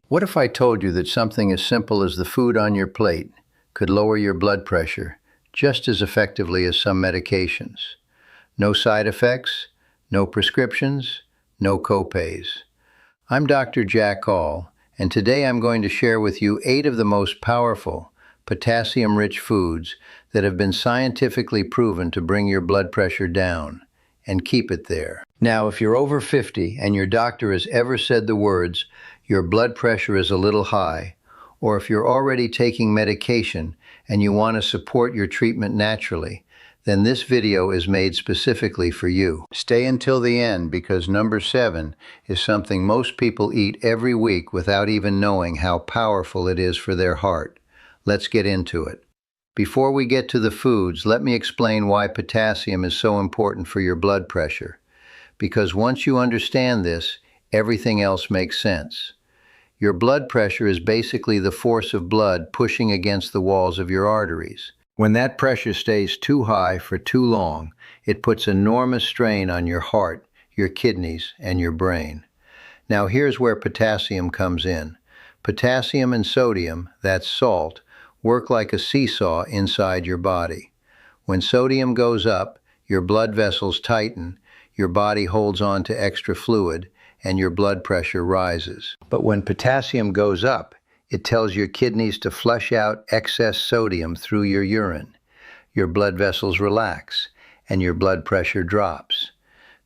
What if I told you that something as simple as the food on your plate could lower your blood pressure just as effectively as some medications? No side effects, no prescriptions, no copays. I'm Dr. Jackaal, and today I'm going to share with you 8 of the most powerful, potassium-rich foods that have been scientifically proven to bring your blood pressure down and keep it there. Now, if you're over 50 and your doctor has ever said the words, "Your blood pressure is a little high," or if you're already taking medication and you want to support your treatment naturally, then this video is made specifically for you. Stay until the end because number 7 is something most people eat every week without even knowing how powerful it is for their heart. Let's get into it. Before we get to the foods, let me explain why potassium is so important for your blood pressure. Because once you understand this, everything else makes sense. Your blood pressure is basically the force of blood pushing against the walls of your arteries. When that pressure stays too high for too long, it puts enormous strain on your heart, your kidneys, and your brain. Now here's where potassium comes in. Potassium and sodium, that's salt, work like a seesaw inside your body. When sodium goes up, your blood vessels tighten, your body holds on to extra fluid, and your blood pressure rises. But when potassium goes up, it tells your kidneys to flush out excess sodium through your urine. Your blood vessels relax, and your blood pressure drops.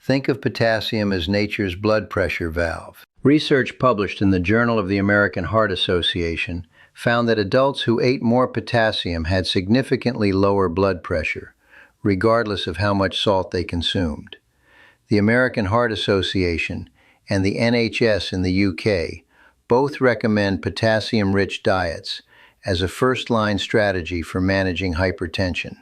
Think of potassium as nature's blood pressure valve. Research published in the Journal of the American Heart Association found that adults who ate more potassium had significantly lower blood pressure, regardless of how much salt they consumed. The American Heart Association and the NHS in the UK both recommend potassium-rich diets as a first-line strategy for managing hypertension.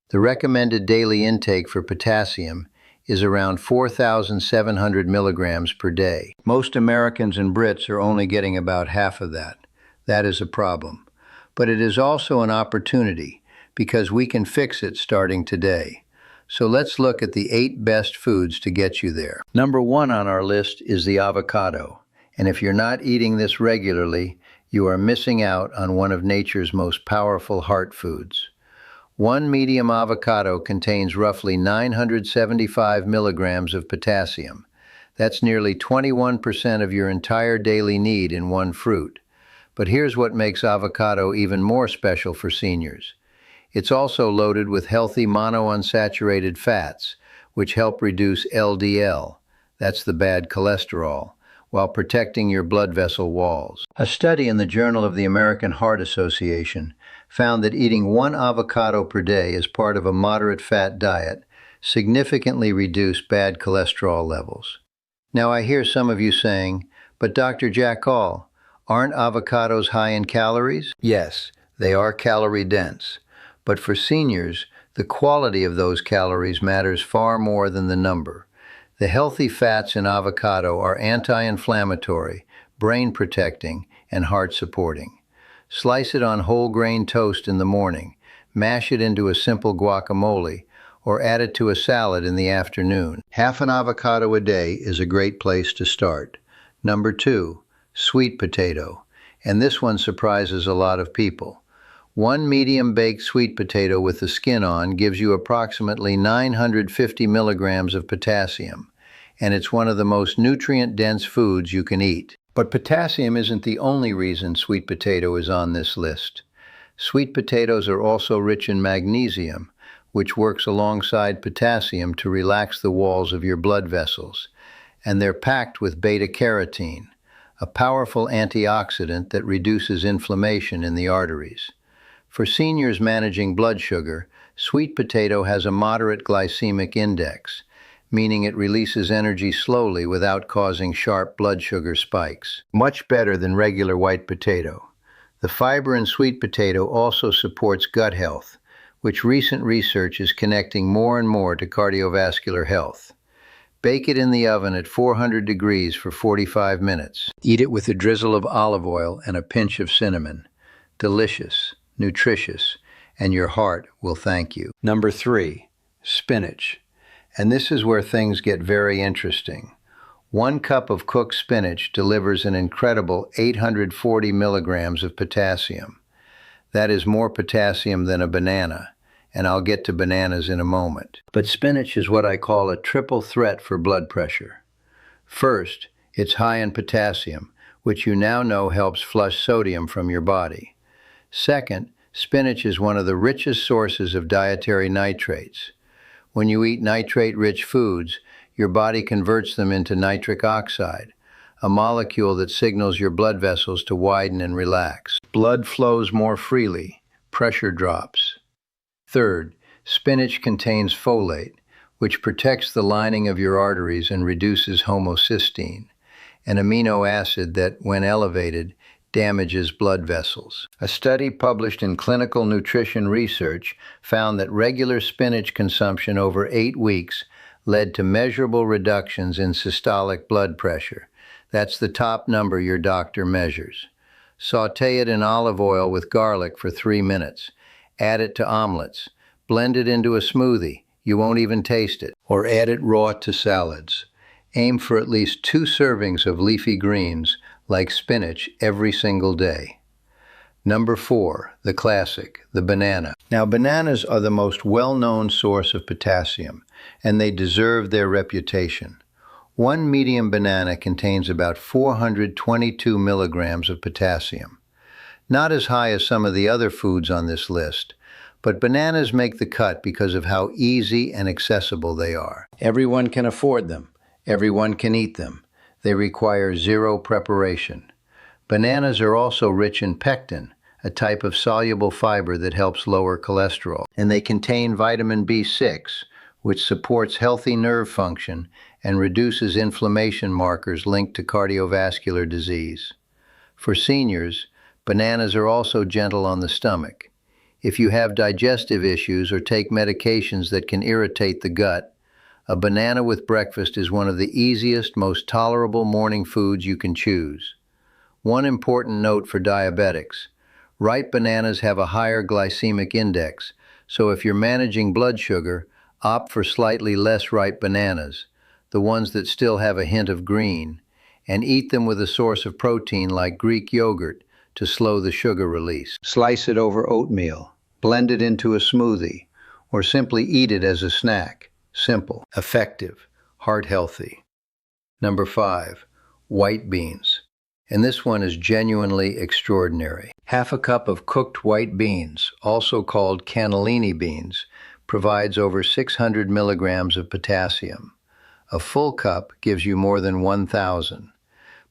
The recommended daily intake for potassium is around 4,700 milligrams per day. Most Americans and Brits are only getting about half of that. That is a problem. But it is also an opportunity because we can fix it starting today. So let's look at the 8 best foods to get you there. Number 1 on our list is the avocado. And if you're not eating this regularly, you are missing out on one of nature's most powerful heart foods. One medium avocado contains roughly 975 milligrams of potassium. That's nearly 21% of your entire daily need in one fruit. But here's what makes avocado even more special for seniors. It's also loaded with healthy monounsaturated fats, which help reduce LDL, that's the bad cholesterol, while protecting your blood vessel walls. A study in the Journal of the American Heart Association found that eating 1 avocado per day as part of a moderate fat diet significantly reduced bad cholesterol levels. Now I hear some of you saying, "But Dr. Jackaal, aren't avocados high in calories?" Yes, they are calorie dense. But for seniors, the quality of those calories matters far more than the number. The healthy fats in avocado are anti-inflammatory, brain-protecting, and heart-supporting. Slice it on whole grain toast in the morning, mash it into a simple guacamole, or add it to a salad in the afternoon. Half an avocado a day is a great place to start. Number 2, sweet potato. And this one surprises a lot of people. 1 medium-baked sweet potato with the skin on gives you approximately 950 milligrams of potassium, and it's one of the most nutrient-dense foods you can eat. But potassium isn't the only reason sweet potato is on this list. Sweet potatoes are also rich in magnesium, which works alongside potassium to relax the walls of your blood vessels, and they're packed with beta-carotene, a powerful antioxidant that reduces inflammation in the arteries. For seniors managing blood sugar, sweet potato has a moderate glycemic index, meaning it releases energy slowly without causing sharp blood sugar spikes. Much better than regular white potato. The fiber in sweet potato also supports gut health, which recent research is connecting more and more to cardiovascular health. Bake it in the oven at 400 degrees for 45 minutes. Eat it with a drizzle of olive oil and a pinch of cinnamon. Delicious, nutritious, and your heart will thank you. Number 3, spinach. And this is where things get very interesting. 1 cup of cooked spinach delivers an incredible 840 milligrams of potassium. That is more potassium than a banana, and I'll get to bananas in a moment. But spinach is what I call a triple threat for blood pressure. First, it's high in potassium, which you now know helps flush sodium from your body. Second, spinach is one of the richest sources of dietary nitrates. When you eat nitrate-rich foods, your body converts them into nitric oxide, a molecule that signals your blood vessels to widen and relax. Blood flows more freely, pressure drops. Third, spinach contains folate, which protects the lining of your arteries and reduces homocysteine, an amino acid that, when elevated, damages blood vessels. A study published in Clinical Nutrition Research found that regular spinach consumption over 8 weeks led to measurable reductions in systolic blood pressure. That's the top number your doctor measures. Sauté it in olive oil with garlic for 3 minutes. Add it to omelets. Blend it into a smoothie. You won't even taste it. Or add it raw to salads. Aim for at least 2 servings of leafy greens like spinach every single day. Number 4, the classic, the banana. Now, bananas are the most well-known source of potassium, and they deserve their reputation. 1 medium banana contains about 422 milligrams of potassium. Not as high as some of the other foods on this list, but bananas make the cut because of how easy and accessible they are. Everyone can afford them. Everyone can eat them. They require 0 preparation. Bananas are also rich in pectin, a type of soluble fiber that helps lower cholesterol, and they contain vitamin B6, which supports healthy nerve function and reduces inflammation markers linked to cardiovascular disease. For seniors, bananas are also gentle on the stomach. If you have digestive issues or take medications that can irritate the gut, a banana with breakfast is one of the easiest, most tolerable morning foods you can choose. One important note for diabetics: ripe bananas have a higher glycemic index, so if you're managing blood sugar, opt for slightly less ripe bananas, the ones that still have a hint of green, and eat them with a source of protein like Greek yogurt to slow the sugar release. Slice it over oatmeal, blend it into a smoothie, or simply eat it as a snack. Simple, effective, heart-healthy. Number 5, white beans. And this one is genuinely extraordinary. Half a cup of cooked white beans, also called cannellini beans, provides over 600 milligrams of potassium. A full cup gives you more than 1,000.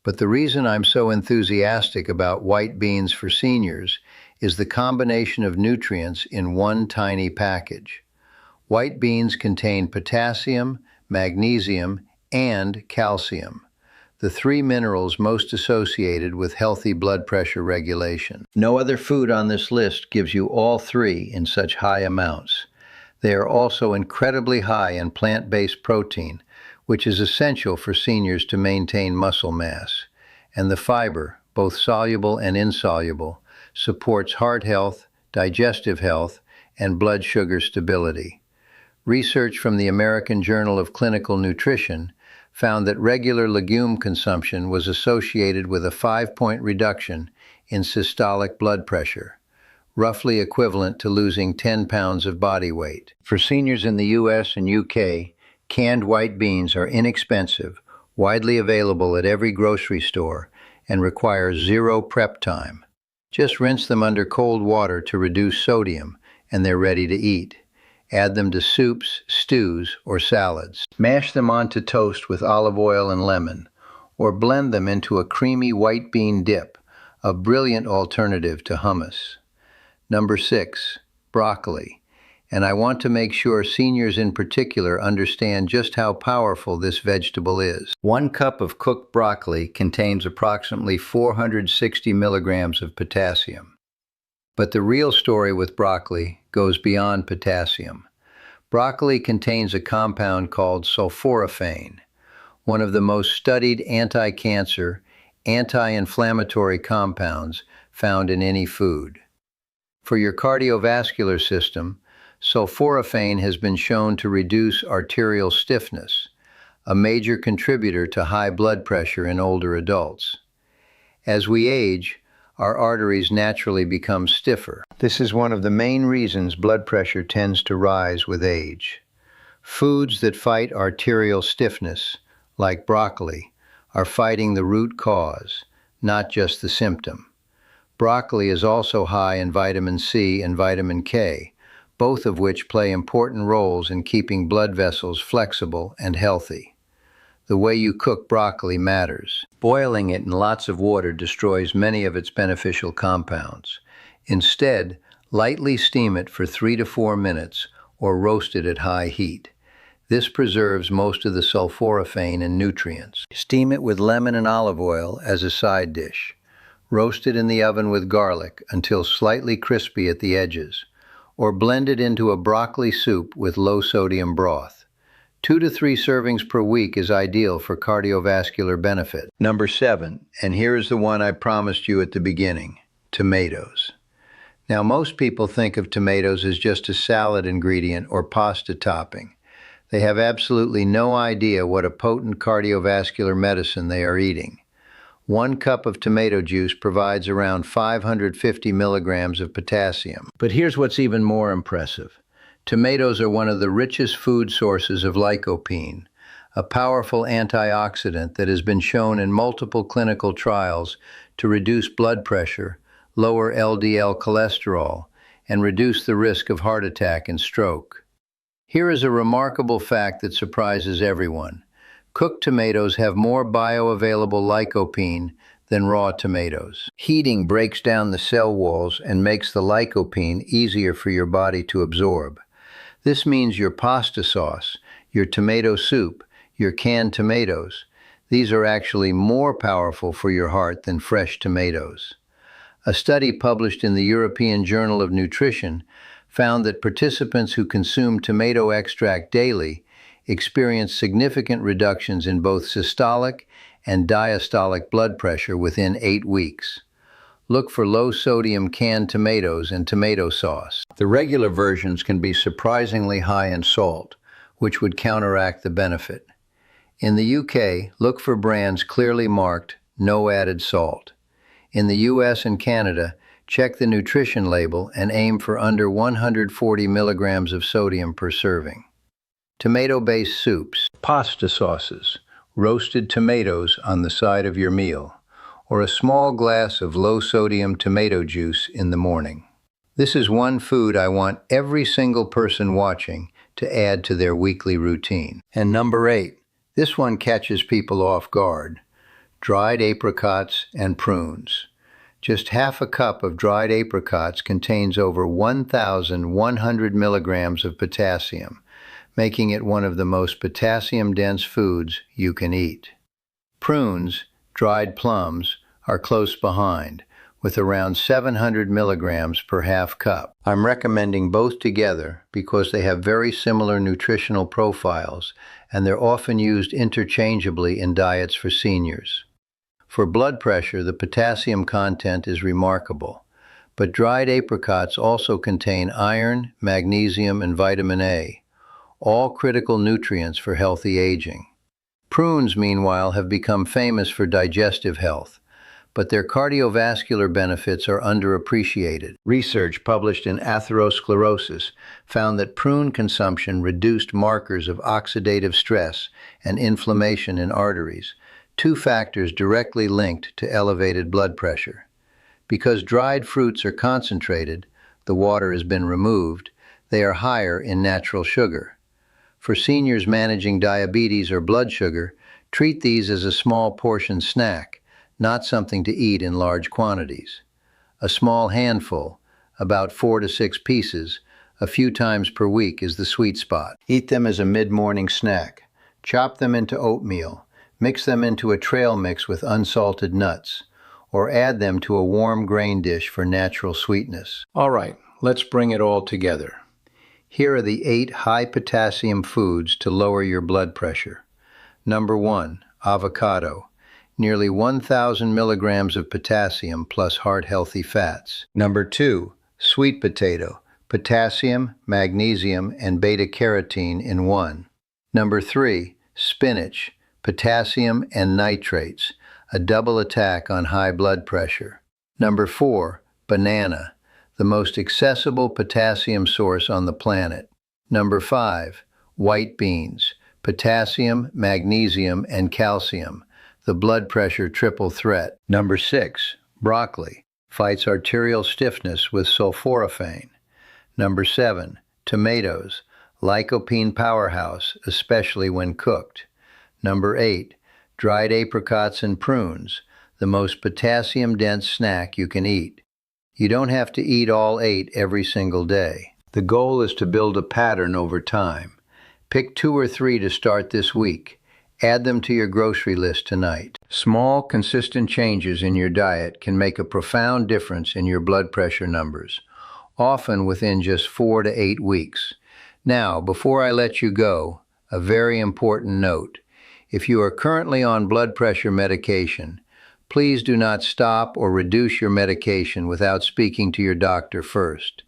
But the reason I'm so enthusiastic about white beans for seniors is the combination of nutrients in one tiny package. White beans contain potassium, magnesium, and calcium, the 3 minerals most associated with healthy blood pressure regulation. No other food on this list gives you all 3 in such high amounts. They are also incredibly high in plant-based protein, which is essential for seniors to maintain muscle mass. And the fiber, both soluble and insoluble, supports heart health, digestive health, and blood sugar stability. Research from the American Journal of Clinical Nutrition found that regular legume consumption was associated with a 5-point reduction in systolic blood pressure, roughly equivalent to losing 10 pounds of body weight. For seniors in the US and UK, canned white beans are inexpensive, widely available at every grocery store, and require 0 prep time. Just rinse them under cold water to reduce sodium, and they're ready to eat. Add them to soups, stews, or salads. Mash them onto toast with olive oil and lemon, or blend them into a creamy white bean dip, a brilliant alternative to hummus. Number 6, broccoli. And I want to make sure seniors in particular understand just how powerful this vegetable is. 1 cup of cooked broccoli contains approximately 460 milligrams of potassium. But the real story with broccoli goes beyond potassium. Broccoli contains a compound called sulforaphane, one of the most studied anti-cancer, anti-inflammatory compounds found in any food. For your cardiovascular system, sulforaphane has been shown to reduce arterial stiffness, a major contributor to high blood pressure in older adults. As we age, our arteries naturally become stiffer. This is one of the main reasons blood pressure tends to rise with age. Foods that fight arterial stiffness, like broccoli, are fighting the root cause, not just the symptom. Broccoli is also high in vitamin C and vitamin K, both of which play important roles in keeping blood vessels flexible and healthy. The way you cook broccoli matters. Boiling it in lots of water destroys many of its beneficial compounds. Instead, lightly steam it for 3 to 4 minutes or roast it at high heat. This preserves most of the sulforaphane and nutrients. Steam it with lemon and olive oil as a side dish. Roast it in the oven with garlic until slightly crispy at the edges, or blend it into a broccoli soup with low-sodium broth. 2 to 3 servings per week is ideal for cardiovascular benefit. Number 7, and here is the one I promised you at the beginning: tomatoes. Now, most people think of tomatoes as just a salad ingredient or pasta topping. They have absolutely no idea what a potent cardiovascular medicine they are eating. 1 cup of tomato juice provides around 550 milligrams of potassium. But here's what's even more impressive. Tomatoes are one of the richest food sources of lycopene, a powerful antioxidant that has been shown in multiple clinical trials to reduce blood pressure, lower LDL cholesterol, and reduce the risk of heart attack and stroke. Here is a remarkable fact that surprises everyone. Cooked tomatoes have more bioavailable lycopene than raw tomatoes. Heating breaks down the cell walls and makes the lycopene easier for your body to absorb. This means your pasta sauce, your tomato soup, your canned tomatoes, these are actually more powerful for your heart than fresh tomatoes. A study published in the European Journal of Nutrition found that participants who consumed tomato extract daily experienced significant reductions in both systolic and diastolic blood pressure within 8 weeks. Look for low-sodium canned tomatoes and tomato sauce. The regular versions can be surprisingly high in salt, which would counteract the benefit. In the UK, look for brands clearly marked "no added salt." In the US and Canada, check the nutrition label and aim for under 140 milligrams of sodium per serving. Tomato-based soups, pasta sauces, roasted tomatoes on the side of your meal, or a small glass of low-sodium tomato juice in the morning. This is one food I want every single person watching to add to their weekly routine. And number 8, this one catches people off guard: dried apricots and prunes. Just half a cup of dried apricots contains over 1,100 milligrams of potassium, making it one of the most potassium-dense foods you can eat. Prunes, dried plums, are close behind, with around 700 milligrams per half cup. I'm recommending both together because they have very similar nutritional profiles, and they're often used interchangeably in diets for seniors. For blood pressure, the potassium content is remarkable, but dried apricots also contain iron, magnesium, and vitamin A, all critical nutrients for healthy aging. Prunes, meanwhile, have become famous for digestive health, but their cardiovascular benefits are underappreciated. Research published in Atherosclerosis found that prune consumption reduced markers of oxidative stress and inflammation in arteries, 2 factors directly linked to elevated blood pressure. Because dried fruits are concentrated, the water has been removed, they are higher in natural sugar. For seniors managing diabetes or blood sugar, treat these as a small portion snack, not something to eat in large quantities. A small handful, about 4 to 6 pieces, a few times per week is the sweet spot. Eat them as a mid-morning snack. Chop them into oatmeal. Mix them into a trail mix with unsalted nuts, or add them to a warm grain dish for natural sweetness. All right, let's bring it all together. Here are the 8 high-potassium foods to lower your blood pressure. Number 1, avocado. Nearly 1,000 milligrams of potassium plus heart-healthy fats. Number 2, sweet potato. Potassium, magnesium, and beta-carotene in one. Number 3, Spinach, potassium and nitrates, a double attack on high blood pressure. Number 4, banana, the most accessible potassium source on the planet. Number 5, white beans, potassium, magnesium, and calcium, the blood pressure triple threat. Number 6, broccoli, fights arterial stiffness with sulforaphane. Number 7, tomatoes, lycopene powerhouse, especially when cooked. Number 8, dried apricots and prunes, the most potassium-dense snack you can eat. You don't have to eat all 8 every single day. The goal is to build a pattern over time. Pick 2 or 3 to start this week. Add them to your grocery list tonight. Small, consistent changes in your diet can make a profound difference in your blood pressure numbers, often within just 4 to 8 weeks. Now, before I let you go, a very important note. If you are currently on blood pressure medication, please do not stop or reduce your medication without speaking to your doctor first.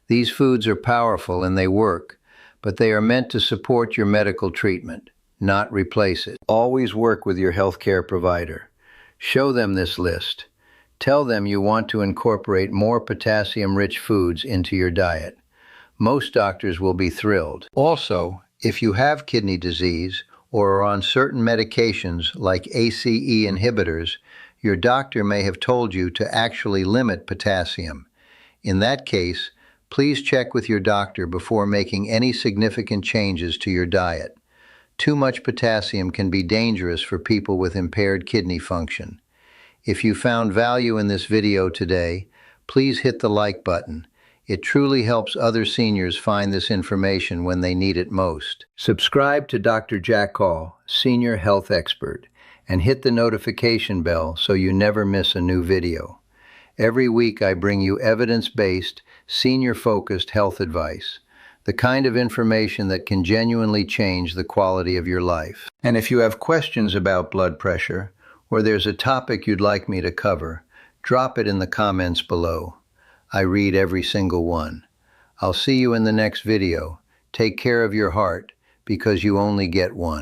These foods are powerful and they work, but they are meant to support your medical treatment, not replace it. Always work with your healthcare provider. Show them this list. Tell them you want to incorporate more potassium-rich foods into your diet. Most doctors will be thrilled. Also, if you have kidney disease or are on certain medications like ACE inhibitors, your doctor may have told you to actually limit potassium. In that case, please check with your doctor before making any significant changes to your diet. Too much potassium can be dangerous for people with impaired kidney function. If you found value in this video today, please hit the like button. It truly helps other seniors find this information when they need it most. Subscribe to Dr. Jackaal, Senior Health Expert, and hit the notification bell so you never miss a new video. Every week I bring you evidence-based, senior-focused health advice, the kind of information that can genuinely change the quality of your life. And if you have questions about blood pressure, or there's a topic you'd like me to cover, drop it in the comments below. I read every single one. I'll see you in the next video. Take care of your heart, because you only get one.